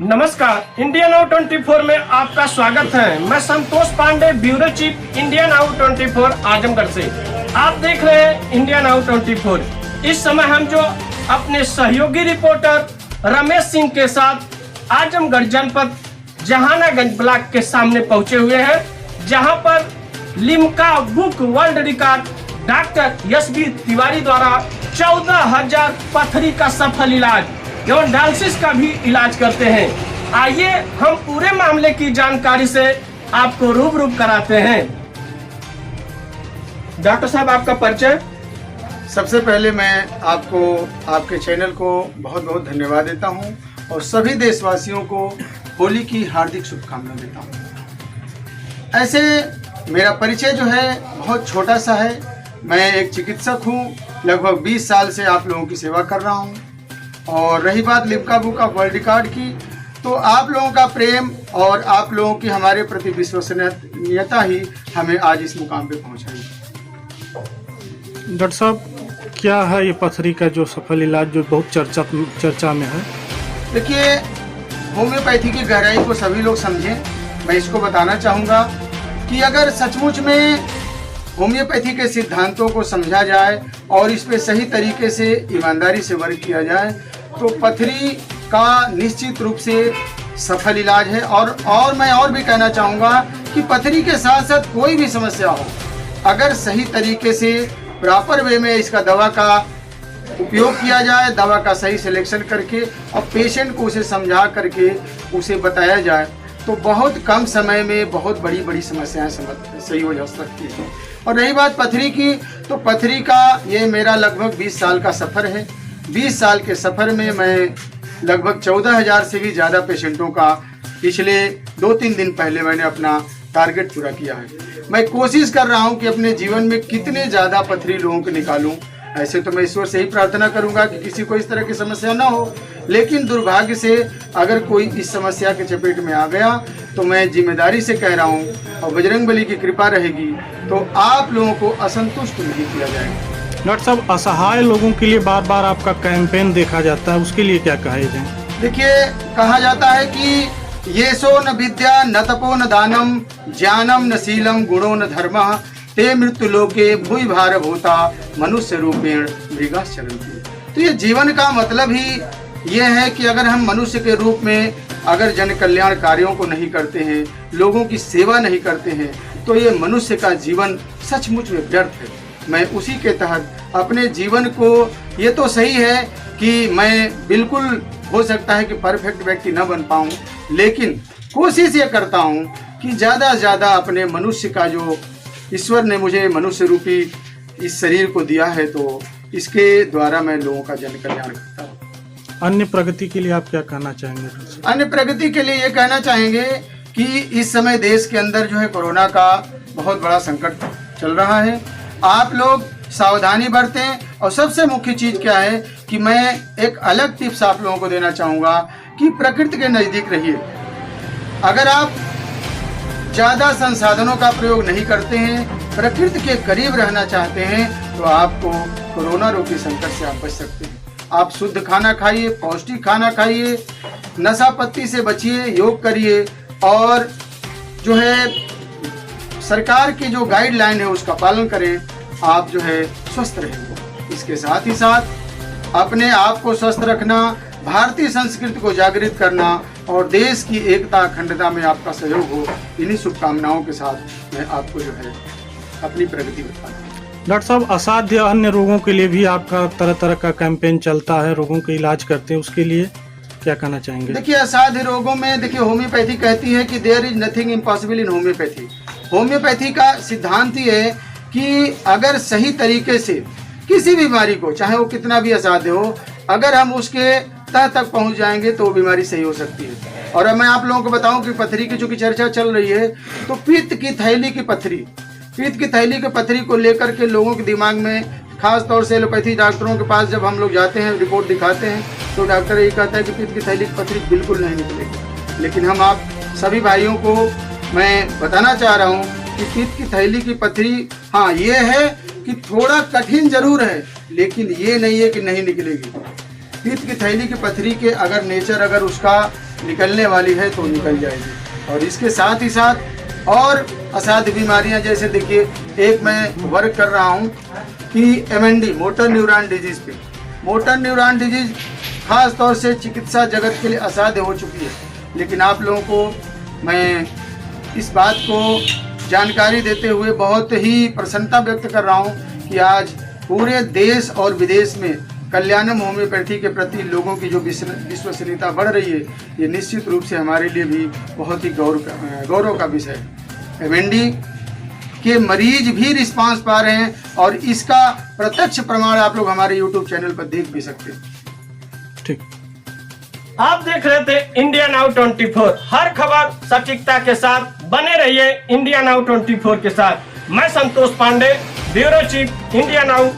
नमस्कार, India now 24 में आपका स्वागत है। मैं Santosh Pandey, bureau chief, India now 24 Azamgarh से। आप देख रहे हैं इंडिया नाउ 24। इस समय हम जो अपने सहयोगी रिपोर्टर रमेश सिंह के साथ आजमगढ़ जनपद जहानागंज ब्लॉक के सामने पहुंचे हुए हैं, जहां पर Limca book world record doctor Yashvi Tiwari द्वारा 14,000 पथरी का सफल इलाज एवं डायलिसिस का भी इलाज करते हैं। आइए हम पूरे मामले की जानकारी से आपको रूबरू कराते हैं। डॉक्टर साहब, आपका परिचय। सबसे पहले मैं आपको, आपके चैनल को बहुत बहुत धन्यवाद देता हूं और सभी देशवासियों को होली की हार्दिक शुभकामनाएं देता हूं। ऐसे मेरा परिचय जो है बहुत छोटा सा है। मैं एक चिकित्सक हूं, लगभग 20 साल से आप लोगों की सेवा कर रहा हूं। और रही बात Limca book of world record की, तो आप लोगों का प्रेम और आप लोगों की हमारे प्रति विश्वसनीयता ही हमें आज इस मुकाम पे पहुंचाई। डॉक्टर साहब, क्या है ये पथरी का जो सफल इलाज जो बहुत चर्चा में है? देखिए, होम्योपैथी की गहराई को सभी लोग समझें। मैं इसको बताना चाहूँगा कि अगर सचमुच में होम्योपैथी के सिद्धांतों को समझा जाए और इस पे सही तरीके से ईमानदारी से वर्क किया जाए तो पथरी का निश्चित रूप से सफल इलाज है। और मैं और भी कहना चाहूँगा कि पथरी के साथ साथ कोई भी समस्या हो, अगर सही तरीके से प्रॉपर वे में इसका दवा का उपयोग किया जाए, दवा का सही सिलेक्शन करके और पेशेंट को उसे समझा करके उसे बताया जाए, तो बहुत कम समय में बहुत बड़ी बड़ी समस्याएं सही हो जा सकती हैं। और रही बात पथरी की, तो पथरी का ये मेरा लगभग 20 साल का सफ़र है। 20 साल के सफ़र में मैं लगभग 14,000 से भी ज़्यादा पेशेंटों का पिछले 2-3 दिन पहले मैंने अपना टारगेट पूरा किया है। मैं कोशिश कर रहा हूँ कि अपने जीवन में कितने ज़्यादा पथरी लोगों को निकालूँ। ऐसे तो मैं ईश्वर से ही प्रार्थना करूंगा कि किसी को इस तरह की समस्या ना हो, लेकिन दुर्भाग्य से अगर कोई इस समस्या के चपेट में आ गया तो मैं जिम्मेदारी से कह रहा हूं और बजरंगबली की कृपा रहेगी तो आप लोगों को असंतुष्ट नहीं किया जाएगा। डॉक्टर साहब, असहाय लोगों के लिए बार बार आपका कैंपेन देखा जाता है, उसके लिए क्या कहा जाए? देखिए, कहा जाता है कि ये सो न विद्या न तपो न दानम ज्ञानम न शीलम गुणो न धर्मः ते मृत्यु लोके भूय भार भूता मनुष्य रूपेण मृगाश्चरन्ति। तो ये जीवन का मतलब ही ये है कि अगर हम मनुष्य के रूप में अगर जन कल्याण कार्यों को नहीं करते हैं, लोगों की सेवा नहीं करते हैं, तो ये मनुष्य का जीवन सचमुच में व्यर्थ है। मैं उसी के तहत अपने जीवन को, ये तो सही है कि मैं बिल्कुल हो सकता है कि परफेक्ट व्यक्ति न बन पाऊँ, लेकिन कोशिश ये करता हूँ कि ज़्यादा से ज़्यादा अपने मनुष्य का, जो ईश्वर ने मुझे मनुष्य रूपी इस शरीर को दिया है, तो इसके द्वारा मैं लोगों का जन कल्याण करता हूँ। अन्य प्रगति के लिए आप क्या कहना चाहेंगे? अन्य प्रगति के लिए ये कहना चाहेंगे कि इस समय देश के अंदर जो है कोरोना का बहुत बड़ा संकट चल रहा है। आप लोग सावधानी बरतें और सबसे मुख्य चीज़ क्या है कि मैं एक अलग टिप्स आप लोगों को देना चाहूँगा कि प्रकृति के नज़दीक रहिए। अगर आप ज़्यादा संसाधनों का प्रयोग नहीं करते हैं, प्रकृति के करीब रहना चाहते हैं, तो आपको कोरोना रोगी संकट से आप बच सकते हैं। आप शुद्ध खाना खाइए, पौष्टिक खाना खाइए, नशा पत्ती से बचिए, योग करिए और जो है सरकार की जो गाइडलाइन है उसका पालन करें। आप जो है स्वस्थ रहेंगे। इसके साथ ही साथ अपने आप को स्वस्थ रखना, भारतीय संस्कृति को जागृत करना और देश की एकता अखंडता में आपका सहयोग हो, इन्हीं शुभकामनाओं के साथ मैं आपको जो है अपनी प्रगति बताता हूँ। डॉक्टर साहब, असाध्य अन्य रोगों के लिए भी आपका तरह तरह का कैंपेन चलता है, रोगों का इलाज करते हैं, उसके लिए क्या कहना चाहेंगे? देखिए, असाध्य रोगों में देखिए होम्योपैथी कहती है कि there is nothing impossible in homeopathy. Homeopathy का सिद्धांत ये है कि अगर सही तरीके से किसी बीमारी को, चाहे वो कितना भी असाध्य हो, अगर हम उसके तह तक पहुंच जाएंगे तो वो बीमारी सही हो सकती है। और अब मैं आप लोगों को बताऊं कि पथरी की चूंकि चर्चा चल रही है, तो पित्त की थैली की पथरी को लेकर के लोगों के दिमाग में, खास तौर से एलोपैथी डॉक्टरों के पास जब हम लोग जाते हैं, रिपोर्ट दिखाते हैं, तो डॉक्टर ये कहता है कि पित्त की थैली की पथरी बिल्कुल नहीं निकलेगी। लेकिन हम आप सभी भाइयों को मैं बताना चाह रहा हूँ कि पित्त की थैली की पथरी, हाँ ये है कि थोड़ा कठिन जरूर है, लेकिन ये नहीं है कि नहीं निकलेगी। पित्त की थैली की पथरी के अगर नेचर, अगर उसका निकलने वाली है तो निकल जाएगी। और इसके साथ ही साथ और असाध्य बीमारियां, जैसे देखिए एक मैं वर्क कर रहा हूं कि MND मोटर न्यूरॉन डिजीज पे। मोटर न्यूरॉन डिजीज खास तौर से चिकित्सा जगत के लिए असाध्य हो चुकी है, लेकिन आप लोगों को मैं इस बात को जानकारी देते हुए बहुत ही प्रसन्नता व्यक्त कर रहा हूं कि आज पूरे देश और विदेश में कल्याणम होम्योपैथी के प्रति लोगों की जो विश्वसनीयता बढ़ रही है, ये निश्चित रूप से हमारे लिए भी बहुत ही गौरव का विषय है। MND के मरीज भी रिस्पांस पा रहे हैं और इसका प्रत्यक्ष प्रमाण आप लोग हमारे YouTube चैनल पर देख भी सकते हैं। ठीक। आप देख रहे थे इंडिया नाउ 24। हर खबर सटीकता के साथ बने रहिए इंडिया नाउ 24 के साथ। मैं Santosh Pandey, bureau chief, India now.